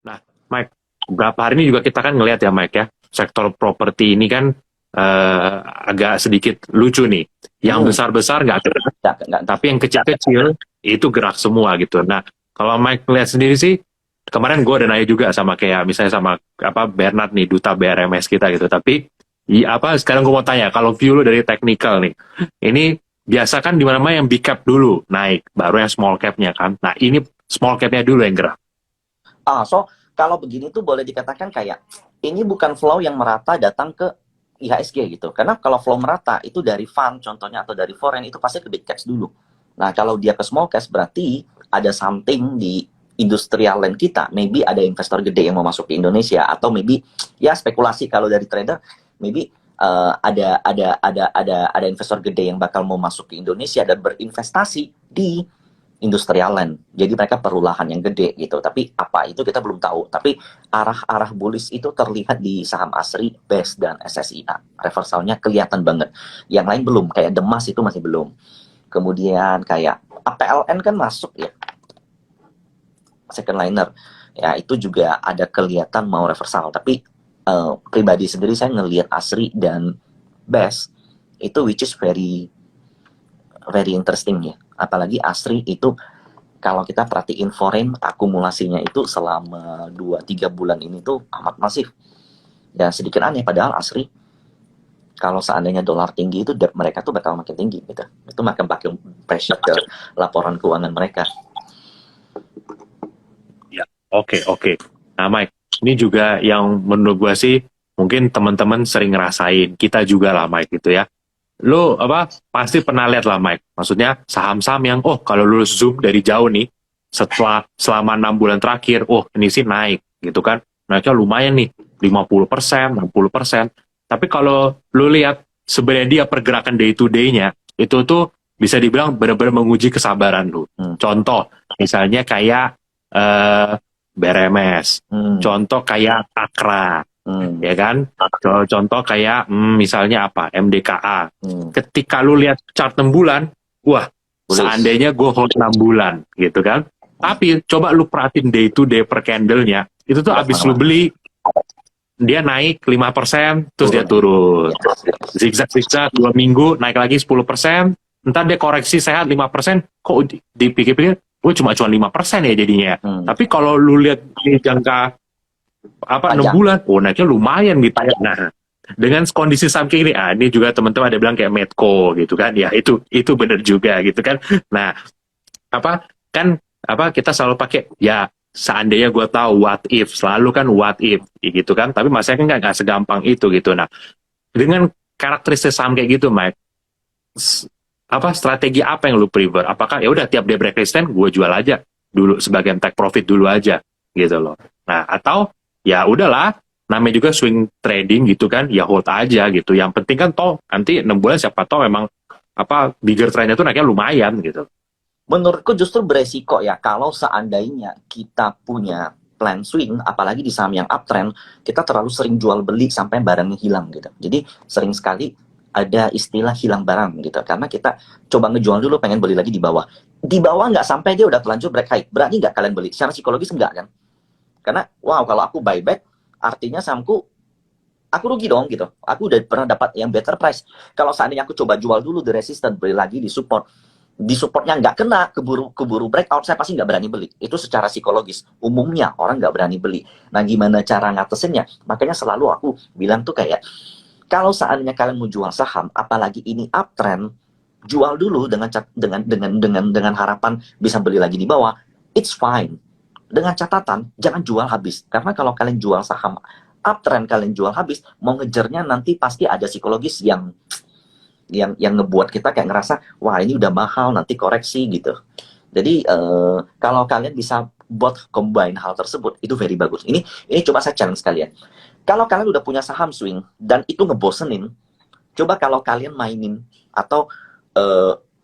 Nah, Mike, beberapa hari ini juga kita kan ngelihat ya, Mike ya, sektor properti ini kan agak sedikit lucu nih. Yang Hmm, besar-besar nggak gerak, nggak. tapi yang kecil-kecil itu gerak semua gitu. Nah, kalau Mike lihat sendiri sih, kemarin gue ada nanya juga sama kayak misalnya sama apa Bernard nih, duta BRMS kita gitu. Tapi apa sekarang gue mau tanya, kalau view lu dari technical nih, ini biasa kan di mana-mana yang big cap dulu naik, baru yang small capnya kan. Nah, ini small capnya dulu yang gerak. So kalau begini tuh boleh dikatakan kayak ini bukan flow yang merata datang ke IHSG gitu. Karena kalau flow merata itu dari fund contohnya atau dari foreign itu pasti ke big caps dulu. Nah, kalau dia ke small caps berarti ada something di industrial land kita. Maybe ada investor gede yang mau masuk ke Indonesia atau maybe ya spekulasi kalau dari trader maybe ada investor gede yang bakal mau masuk ke Indonesia dan berinvestasi di industrial land. Jadi mereka perlu lahan yang gede gitu. Tapi apa itu kita belum tahu. Tapi arah-arah bullish itu terlihat di saham ASRI, BES, dan SSIA. Reversalnya kelihatan banget. Yang lain belum. Kayak Demas itu masih belum. Kemudian kayak APLN kan masuk ya. Second liner. Ya itu juga ada kelihatan mau reversal. Tapi pribadi sendiri saya ngelihat ASRI dan BES itu which is very very interesting ya. Apalagi ASRI itu kalau kita perhatiin foreign akumulasinya itu selama 2-3 bulan ini tuh amat masif. Dan sedikit aneh padahal ASRI kalau seandainya dolar tinggi itu debt mereka tuh bakal makin tinggi gitu. Itu makin pressure ke laporan keuangan mereka. Ya, oke. Nah, Mike, ini juga yang menurut gua sih mungkin teman-teman sering ngerasain, kita juga lah Mike gitu ya. Lu apa pasti pernah lihat lah Mike. Maksudnya saham-saham yang kalau lu zoom dari jauh nih setelah selama 6 bulan terakhir, ini sih naik gitu kan. Naiknya lumayan nih, 50%, 60%. Tapi kalau lu lihat sebenarnya dia pergerakan day to day-nya itu tuh bisa dibilang benar-benar menguji kesabaran lu. Contoh, misalnya kayak eh, BRMS, Hmm. contoh kayak Akra, Hmm. ya kan? Contoh kayak misalnya apa? MDKA. Hmm. Ketika lu lihat chart 6 bulan, wah, Bullish. seandainya gue hold 6 bulan, gitu kan? Tapi coba lu perhatiin day to day per candle-nya, itu tuh Udah abis lu kemana-mana. beli, dia naik 5%, terus dia Turun ya. turun. Yes, yes. Zigzag-zigzag 2 minggu, naik lagi 10%, ntar dia koreksi sehat 5%, kok dipikir-pikir, gue cuma 5% ya jadinya. Tapi kalau lu lihat di jangka apa 6 Panjang. bulan, naiknya lumayan gitu ya. Nah, dengan kondisi saham kayak ini juga teman-teman ada bilang kayak Medco gitu kan, ya itu benar juga gitu kan. Nah, apa kan apa kita selalu pakai ya seandainya gue tahu what if, selalu kan what if gitu kan, tapi masalahnya kan nggak segampang itu gitu. Nah, dengan karakteristik saham kayak gitu Mike, apa strategi apa yang lu prefer? Apakah ya udah tiap dia break resistance gue jual aja dulu sebagian take profit dulu aja gitu loh. Nah, atau ya udahlah namanya juga swing trading gitu kan, ya hold aja gitu. Yang penting kan toh nanti 6 bulan siapa toh memang apa bigger trendnya tuh naiknya lumayan gitu. Menurutku justru beresiko ya kalau seandainya kita punya plan swing, apalagi di saham yang uptrend, kita terlalu sering jual beli sampai barangnya hilang gitu. Jadi sering sekali ada istilah hilang barang gitu, karena kita coba ngejual dulu pengen beli lagi di bawah. Di bawah nggak sampai dia udah terlanjur break high, berani nggak kalian beli? Secara psikologis enggak kan? Karena wow kalau aku buyback, artinya sahamku aku rugi dong gitu. Aku udah pernah dapat yang better price. Kalau seandainya aku coba jual dulu di resistance, beli lagi di supportnya nggak kena, keburu breakout, saya pasti nggak berani beli. Itu secara psikologis. Umumnya orang nggak berani beli. Nah, gimana cara ngatasinnya? Makanya selalu aku bilang tuh kayak, kalau seandainya kalian mau jual saham, apalagi ini uptrend, jual dulu dengan harapan bisa beli lagi di bawah. It's fine. Dengan catatan, jangan jual habis. Karena kalau kalian jual saham uptrend, kalian jual habis, mau ngejarnya nanti pasti ada psikologis yang ngebuat kita kayak ngerasa wah ini udah mahal nanti koreksi gitu. Jadi kalau kalian bisa buat combine hal tersebut itu very bagus. Ini coba saya challenge kalian. Kalau kalian udah punya saham swing dan itu ngebosenin, coba kalau kalian mainin atau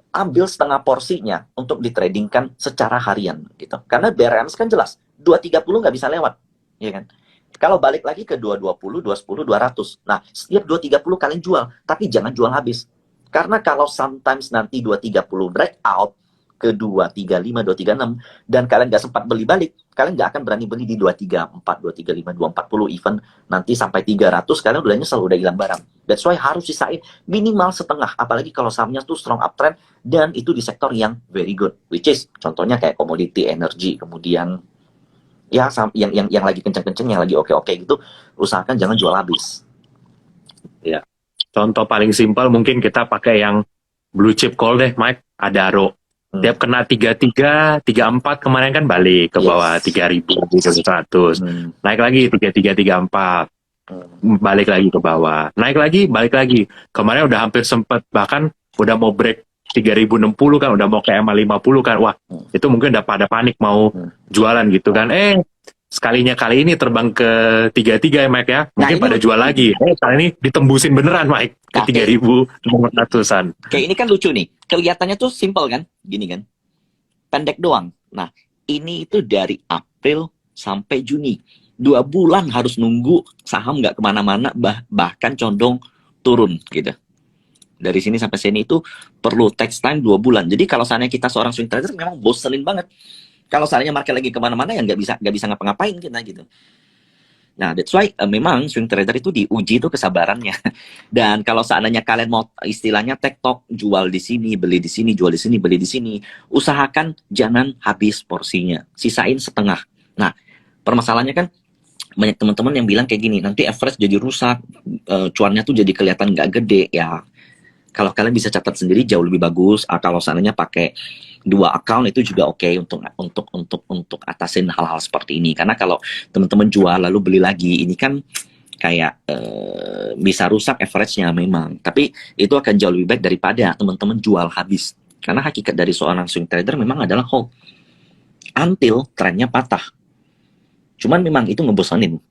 ambil setengah porsinya untuk ditradingkan secara harian gitu. Karena BRMS kan jelas 230 nggak bisa lewat, ya kan? Kalau balik lagi ke 220, 210, 200. Nah, setiap 230 kalian jual, tapi jangan jual habis. Karena kalau sometimes nanti 230 breakout, ke 235, 236, dan kalian nggak sempat beli balik, kalian nggak akan berani beli di 234, 235, 240, even nanti sampai 300, kalian udah nyesel, udah hilang barang. That's why harus sisain minimal setengah, apalagi kalau sahamnya tuh strong uptrend, dan itu di sektor yang very good, which is contohnya kayak komoditi, energi, kemudian ya yang lagi kenceng-kenceng, yang lagi oke-oke gitu, usahakan jangan jual habis. Ya. Contoh paling simpel mungkin kita pakai yang blue chip call deh, Mike, Adaro. Tiap kena 33, 34 kemarin kan balik ke bawah 3.100. Naik lagi 33, 34. Balik lagi ke bawah. Naik lagi, balik lagi. Kemarin udah hampir sempat, bahkan udah mau break 3.060 kan, udah mau ke EMA 50 kan. Wah, itu mungkin udah pada panik mau jualan gitu kan. Sekalinya kali ini terbang ke 33 ya Mike ya. Mungkin pada jual lagi. Kali ini ditembusin beneran Mike ke 3.400-an. Kayak ini kan lucu nih. Kelihatannya tuh simple kan? Gini kan. Pendek doang. Nah, ini itu dari April sampai Juni. 2 bulan harus nunggu saham nggak kemana-mana, bahkan condong turun gitu. Dari sini sampai sini itu perlu text time 2 bulan. Jadi kalau seandainya kita seorang swing trader memang bosenin banget. Kalau seandainya market lagi kemana-mana ya nggak bisa ngapa-ngapain kita gitu. Nah, that's why memang swing trader itu diuji itu kesabarannya. Dan kalau seandainya kalian mau istilahnya tektok, jual di sini, beli di sini, jual di sini, beli di sini, usahakan jangan habis porsinya, sisain setengah. Nah, permasalahannya kan banyak teman-teman yang bilang kayak gini, nanti average jadi rusak, cuannya tuh jadi kelihatan nggak gede ya. Kalau kalian bisa catat sendiri jauh lebih bagus. Kalau seandainya pakai 2 account itu juga oke untuk atasin hal-hal seperti ini. Karena kalau teman-teman jual lalu beli lagi, ini kan kayak bisa rusak average-nya memang. Tapi itu akan jauh lebih baik daripada teman-teman jual habis. Karena hakikat dari seorang swing trader memang adalah hold until trennya patah. Cuman memang itu ngebosanin.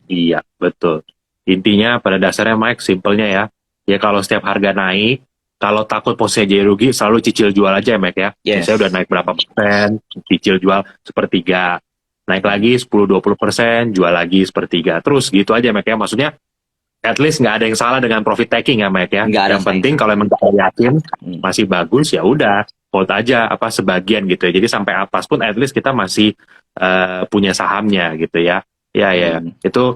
Iya, betul. Intinya pada dasarnya Mike, simpelnya ya. Ya kalau setiap harga naik, kalau takut posisinya jadi rugi, selalu cicil jual aja ya Mike ya. Yes. Saya udah naik berapa persen, cicil jual sepertiga. Naik lagi 10-20%, jual lagi sepertiga. Terus gitu aja Mike ya. Maksudnya at least nggak ada yang salah dengan profit taking ya Mike ya. Yang penting kalau emang kita yakin masih bagus, ya udah hold aja sebagian gitu ya. Jadi sampai atas pun at least kita masih punya sahamnya gitu ya. Ya, itu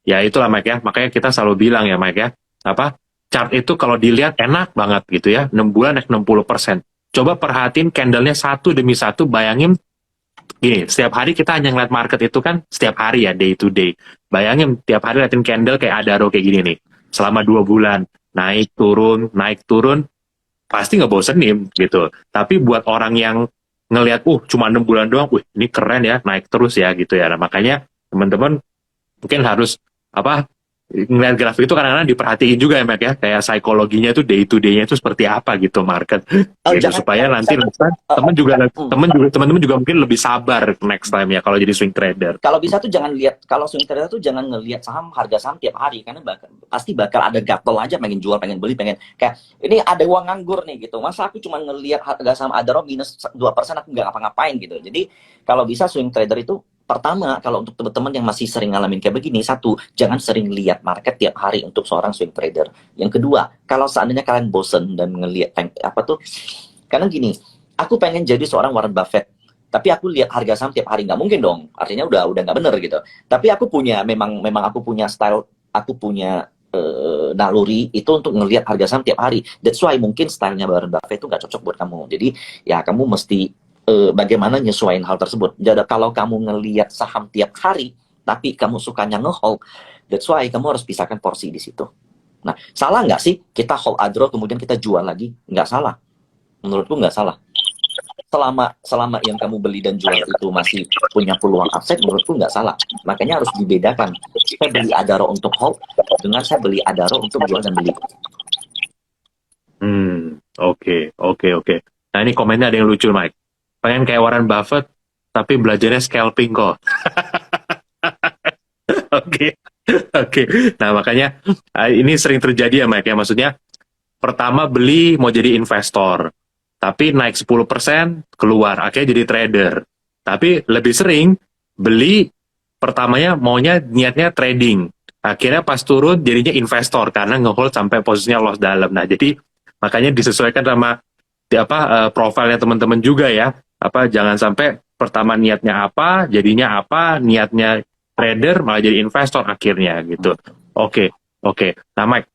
ya itulah Mike ya, makanya kita selalu bilang ya Mike ya, chart itu kalau dilihat enak banget gitu ya, 6 bulan naik 60%. Coba perhatiin candlenya satu demi satu, bayangin gini, setiap hari kita hanya ngeliat market itu kan setiap hari ya, day to day. Bayangin tiap hari liatin candle kayak Adaro kayak gini nih, selama 2 bulan, naik turun, pasti ngebosenin gitu. Tapi buat orang yang ngelihat, cuma 6 bulan doang, ini keren ya, naik terus ya gitu ya. Nah makanya teman-teman mungkin harus ngeliat grafik itu kadang-kadang diperhatiin juga ya Mac ya, kayak psikologinya itu day to day-nya itu seperti apa gitu market gitu, supaya nanti teman-teman juga mungkin lebih sabar next time ya kalau jadi swing trader. Kalau bisa tuh jangan lihat, kalau swing trader tuh jangan ngelihat harga saham tiap hari, karena pasti bakal ada gatel aja, pengen jual, pengen beli, pengen kayak ini ada uang nganggur nih gitu. Masa aku cuma ngelihat harga saham Adaro minus 2% aku nggak ngapa-ngapain gitu. Jadi kalau bisa swing trader itu pertama, kalau untuk teman-teman yang masih sering ngalamin kayak begini, satu, jangan sering lihat market tiap hari untuk seorang swing trader. Yang kedua, kalau seandainya kalian bosen dan ngelihat karena gini, aku pengen jadi seorang Warren Buffett, tapi aku lihat harga saham tiap hari, nggak mungkin dong. Artinya udah nggak bener gitu. Tapi aku punya, memang aku punya style, aku punya naluri itu untuk ngelihat harga saham tiap hari. That's why mungkin stylenya Warren Buffett itu nggak cocok buat kamu. Jadi ya kamu mesti bagaimana nyesuaiin hal tersebut. Jadi kalau kamu ngelihat saham tiap hari, tapi kamu sukanya nge-hold, that's why kamu harus pisahkan porsi di situ. Nah, salah nggak sih kita hold Adaro kemudian kita jual lagi? Nggak salah. Menurutku nggak salah. Selama yang kamu beli dan jual itu masih punya peluang upside, menurutku nggak salah. Makanya harus dibedakan. Saya beli Adaro untuk hold dengan saya beli Adaro untuk jual dan beli. Oke. Nah ini komennya ada yang lucu Mike. Pengen kayak Warren Buffett, tapi belajarnya scalping kok. Oke. Nah makanya ini sering terjadi ya Mike ya. Maksudnya pertama beli mau jadi investor, tapi naik 10% keluar, akhirnya jadi trader. Tapi lebih sering beli pertamanya maunya niatnya trading, akhirnya pas turun jadinya investor karena ngehold sampai posisinya loss dalam. Nah jadi Makanya disesuaikan sama profilnya teman-teman juga ya. Jangan sampai pertama niatnya apa, jadinya apa, niatnya trader malah jadi investor akhirnya gitu. Oke, oke. Nah, Mike,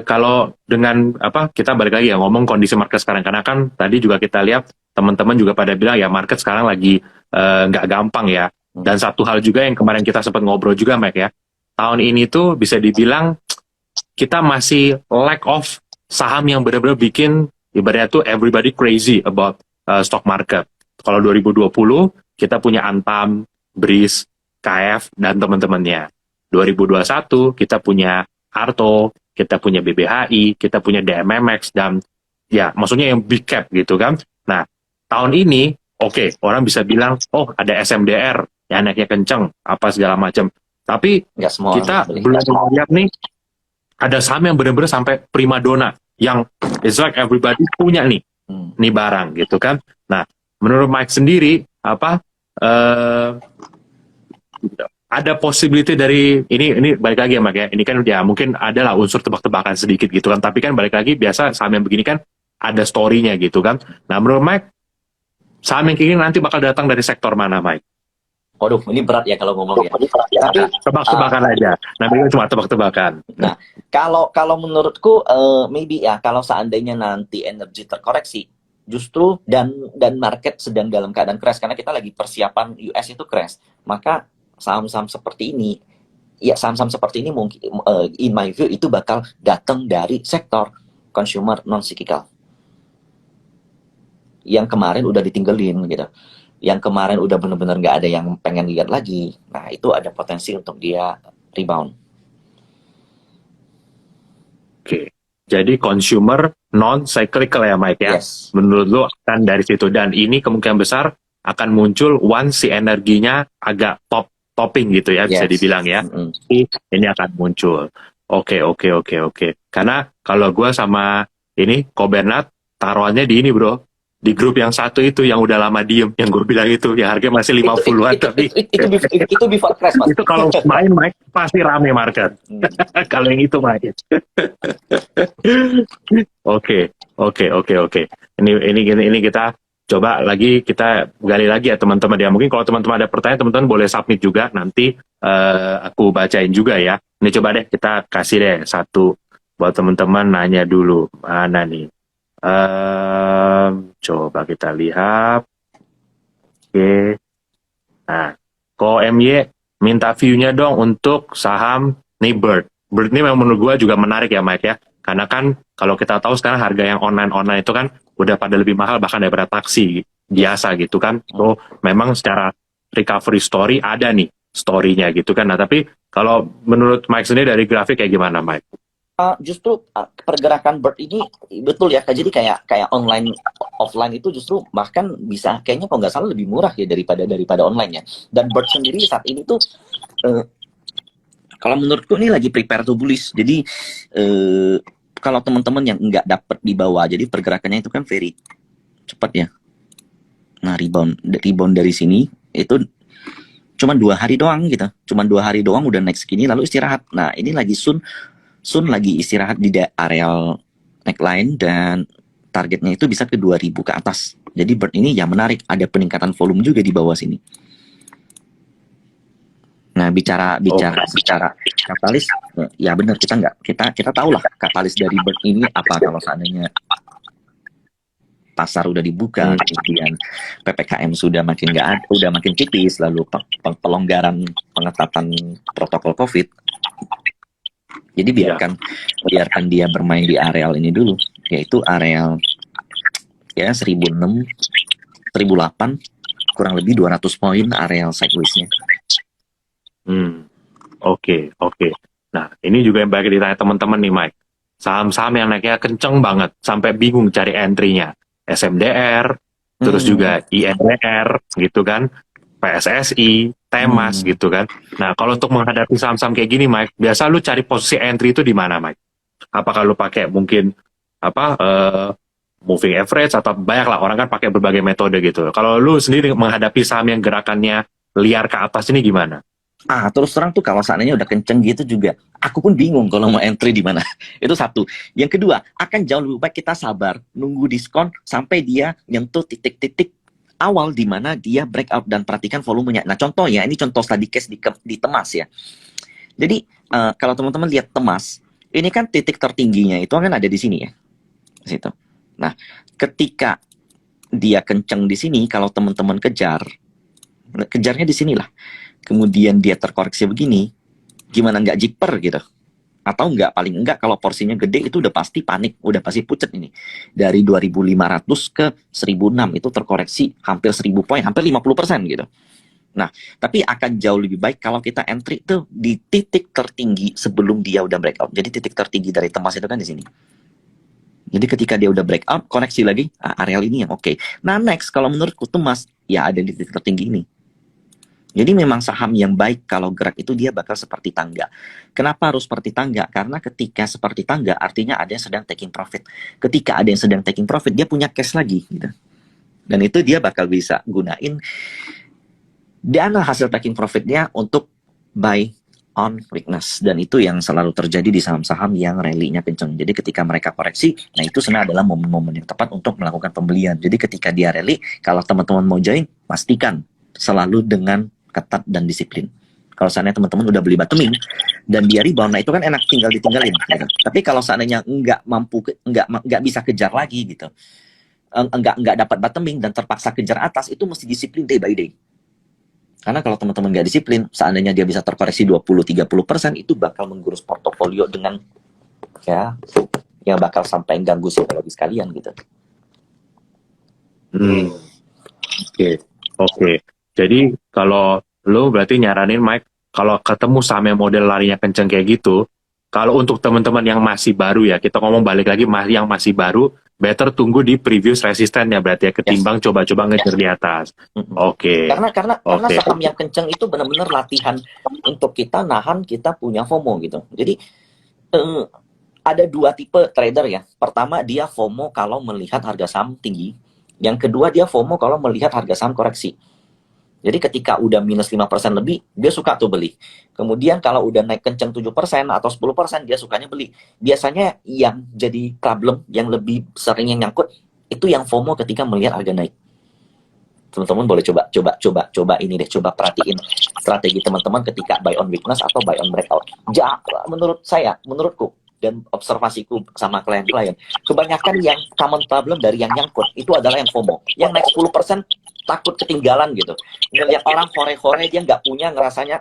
kalau dengan kita balik lagi ya ngomong kondisi market sekarang, karena kan tadi juga kita lihat teman-teman juga pada bilang ya market sekarang lagi nggak gampang ya. Dan satu hal juga yang kemarin kita sempat ngobrol juga, Mike ya, tahun ini tuh bisa dibilang kita masih lack of saham yang benar-benar bikin ibaratnya tuh everybody crazy about stock market. Kalau 2020 kita punya Antam, BRIS, KF dan teman-temannya. 2021 kita punya Arto, kita punya BBHI, kita punya DMMX dan ya maksudnya yang big cap gitu kan. Nah, tahun ini oke, orang bisa bilang oh ada SMDR yang naiknya kenceng apa segala macam. Tapi kita belum lihat nih ada saham yang benar-benar sampai primadona yang it's like everybody punya nih barang gitu kan. Nah, menurut Mike sendiri ada possibility dari ini balik lagi ya Mike ya. Ini kan ya mungkin adalah unsur tebak-tebakan sedikit gitu kan. Tapi kan balik lagi biasa saham yang begini kan ada story-nya gitu kan. Nah, menurut Mike saham yang kini nanti bakal datang dari sektor mana, Mike? Waduh, ini berat ya kalau ngomong ya. Tapi tebak-tebakan aja. Namanya cuma tebak-tebakan. Nah, kalau menurutku maybe ya kalau seandainya nanti energi terkoreksi, justru dan market sedang dalam keadaan crash karena kita lagi persiapan US itu crash, maka saham-saham seperti ini mungkin in my view itu bakal datang dari sektor consumer non cyclical yang kemarin udah ditinggalin gitu. Yang kemarin udah benar-benar nggak ada yang pengen lihat lagi. Nah, itu ada potensi untuk dia rebound. Oke. Jadi consumer non-cyclical ya, Mike ya? Yes. Menurut lo akan dari situ. Dan ini kemungkinan besar akan muncul once si energinya agak topping gitu ya, bisa dibilang ya. Ini akan muncul. Oke. Karena kalau gue sama ini, Kobernat, taruhannya di ini bro. Di grup yang satu itu yang udah lama diem, yang gue bilang itu, yang harganya masih 50-an. Itu before crash, Mas. Itu kalau main, Mike, pasti rame market. Kalau yang itu main. Oke. Ini kita coba lagi, kita gali lagi ya teman-teman ya. Mungkin kalau teman-teman ada pertanyaan, teman-teman boleh submit juga. Nanti aku bacain juga ya. Ini coba deh, kita kasih deh satu buat teman-teman nanya dulu. Mana nih? Coba kita lihat. Oke. Nah, Ko MY minta view-nya dong untuk saham nih Bird. Bird ini memang menurut gua juga menarik ya Mike ya. Karena kan kalau kita tahu sekarang harga yang online itu kan udah pada lebih mahal bahkan daripada taksi biasa gitu kan. So, memang secara recovery story ada nih story-nya gitu kan. Nah, tapi kalau menurut Mike sendiri dari grafik kayak gimana Mike? Justru pergerakan Bird ini betul ya, jadi kayak online offline itu justru bahkan bisa kayaknya kalau nggak salah lebih murah ya daripada online ya. Dan Bird sendiri saat ini tuh kalau menurutku ini lagi prepare to bullish. Jadi kalau teman-teman yang nggak dapet di bawah, jadi pergerakannya itu kan very cepat ya. Nah, rebound dari sini itu cuma 2 hari doang gitu, cuma 2 hari doang udah naik segini lalu istirahat. Nah, ini lagi Sun lagi istirahat di areal neckline dan targetnya itu bisa ke 2000 ke atas. Jadi Bird ini yang menarik, ada peningkatan volume juga di bawah sini. Nah, bicara katalis, ya benar kita tahu lah katalis dari Bird ini apa kalau seandainya pasar udah dibuka, kemudian PPKM sudah makin tipis, lalu pelonggaran pengetatan protokol COVID. Jadi biarkan dia bermain di areal ini dulu, yaitu areal ya 1006, 1008, kurang lebih 200 poin areal sideways-nya. Oke. Nah, ini juga yang baik ditanya teman-teman nih Mike. Saham-saham yang naiknya kenceng banget sampai bingung cari entry-nya. SMDR, terus juga INDR gitu kan. PSSI, Temas gitu kan. Nah, kalau untuk menghadapi saham-saham kayak gini, Mike, biasa lu cari posisi entry itu di mana, Mike? Apakah lu pakai mungkin moving average atau banyak lah orang kan pakai berbagai metode gitu. Kalau lu sendiri menghadapi saham yang gerakannya liar ke atas ini gimana? Terus terang tuh kalau seandainya udah kenceng gitu juga, aku pun bingung kalau mau entry di mana. Itu satu. Yang kedua, akan jauh lebih baik kita sabar, nunggu diskon sampai dia nyentuh titik-titik awal di mana dia breakout dan perhatikan volumenya. Nah, contoh ya, ini contoh study case di Temas ya. Jadi, kalau teman-teman lihat Temas, ini kan titik tertingginya itu kan ada di sini ya. Di situ. Nah, ketika dia kenceng di sini, kalau teman-teman kejarnya di sinilah. Kemudian dia terkoreksi begini, gimana nggak jiper gitu? Atau nggak, paling enggak kalau porsinya gede itu udah pasti panik, udah pasti pucet ini. Dari 2.500 ke 1.006 itu terkoreksi hampir 1.000 poin, hampir 50% gitu. Nah, tapi akan jauh lebih baik kalau kita entry tuh di titik tertinggi sebelum dia udah breakout. Jadi titik tertinggi dari Temas itu kan di sini. Jadi ketika dia udah breakout, koneksi lagi, areal ini yang oke. Nah, next kalau menurutku Temas, ya ada di titik tertinggi ini. Jadi memang saham yang baik kalau gerak itu dia bakal seperti tangga. Kenapa harus seperti tangga? Karena ketika seperti tangga artinya ada yang sedang taking profit. Ketika ada yang sedang taking profit, dia punya cash lagi gitu. Dan itu dia bakal bisa gunain dana hasil taking profitnya untuk buy on weakness. Dan itu yang selalu terjadi di saham-saham yang rally-nya kenceng. Jadi ketika mereka koreksi, nah itu sebenarnya adalah momen-momen yang tepat untuk melakukan pembelian. Jadi ketika dia rally, kalau teman-teman mau join, pastikan selalu dengan ketat dan disiplin. Kalau seandainya teman-teman udah beli bottoming dan dia rebound, nah itu kan enak, tinggal ditinggalin gitu. Tapi kalau seandainya nggak mampu, nggak bisa kejar lagi gitu, nggak dapat bottoming dan terpaksa kejar atas, itu mesti disiplin day by day. Karena kalau teman-teman nggak disiplin, seandainya dia bisa terkoreksi 20-30%, itu bakal menggurus portofolio dengan ya yang bakal sampai ganggu psikologi sekalian gitu. Oke. Jadi kalau lo berarti nyaranin Mike, kalau ketemu saham yang model larinya kenceng kayak gitu, kalau untuk teman-teman yang masih baru ya, kita ngomong balik lagi yang masih baru, better tunggu di previous resisten ya berarti ya, ketimbang coba-coba ngejar di atas. Oke. Karena saham yang kenceng itu benar-benar latihan untuk kita nahan, kita punya FOMO gitu. Jadi ada dua tipe trader ya. Pertama, dia FOMO kalau melihat harga saham tinggi. Yang kedua, dia FOMO kalau melihat harga saham koreksi. Jadi ketika udah minus 5% lebih, dia suka tuh beli. Kemudian kalau udah naik kenceng 7% atau 10%, dia sukanya beli. Biasanya yang jadi problem, yang lebih sering yang nyangkut, itu yang FOMO ketika melihat harga naik. Teman-teman boleh coba ini deh, coba perhatiin strategi teman-teman ketika buy on weakness atau buy on breakout. Menurutku, dan observasiku sama klien-klien, kebanyakan yang common problem dari yang nyangkut itu adalah yang FOMO. Yang naik 10% takut ketinggalan gitu. Ngelihat orang hore-hore dia nggak punya, ngerasanya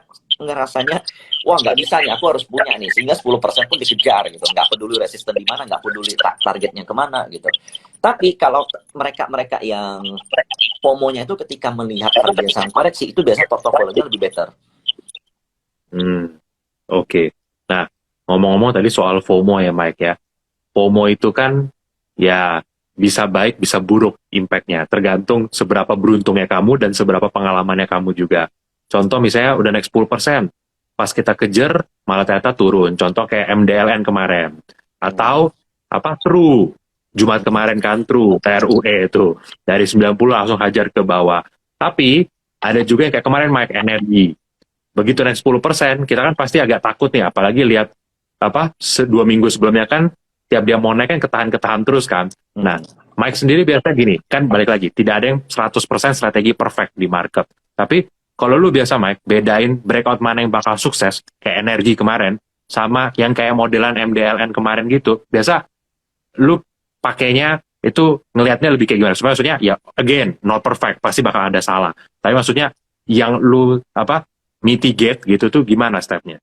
wah nggak bisa nih, aku harus punya nih, sehingga 10% pun dikejar gitu. Nggak peduli resisten di mana, nggak peduli targetnya kemana gitu. Tapi kalau mereka yang FOMO-nya itu ketika melihat harga saham koreksi, itu biasanya portofolionya lebih better. Oke. Nah, ngomong-ngomong tadi soal FOMO ya Mike ya. FOMO itu kan ya bisa baik, bisa buruk impact-nya. Tergantung seberapa beruntungnya kamu dan seberapa pengalamannya kamu juga. Contoh misalnya udah naik 10%. Pas kita kejar, malah ternyata turun. Contoh kayak MDLN kemarin. Atau TRU. Jumat kemarin kan TRU, TRUE itu. Dari 90 langsung hajar ke bawah. Tapi ada juga yang kayak kemarin Mike Energy. Begitu naik 10%, kita kan pasti agak takut nih. Apalagi lihat 2 minggu sebelumnya kan tiap dia mau naik kan ketahan terus kan. Nah, Mike sendiri biasa gini, kan balik lagi, tidak ada yang 100% strategi perfect di market. Tapi kalau lu biasa Mike, bedain breakout mana yang bakal sukses, kayak energi kemarin, sama yang kayak modelan MDLN kemarin gitu, biasa lu pakainya itu ngelihatnya lebih kayak gimana? Maksudnya ya again, not perfect, pasti bakal ada salah. Tapi maksudnya yang lu mitigate gitu tuh gimana stepnya?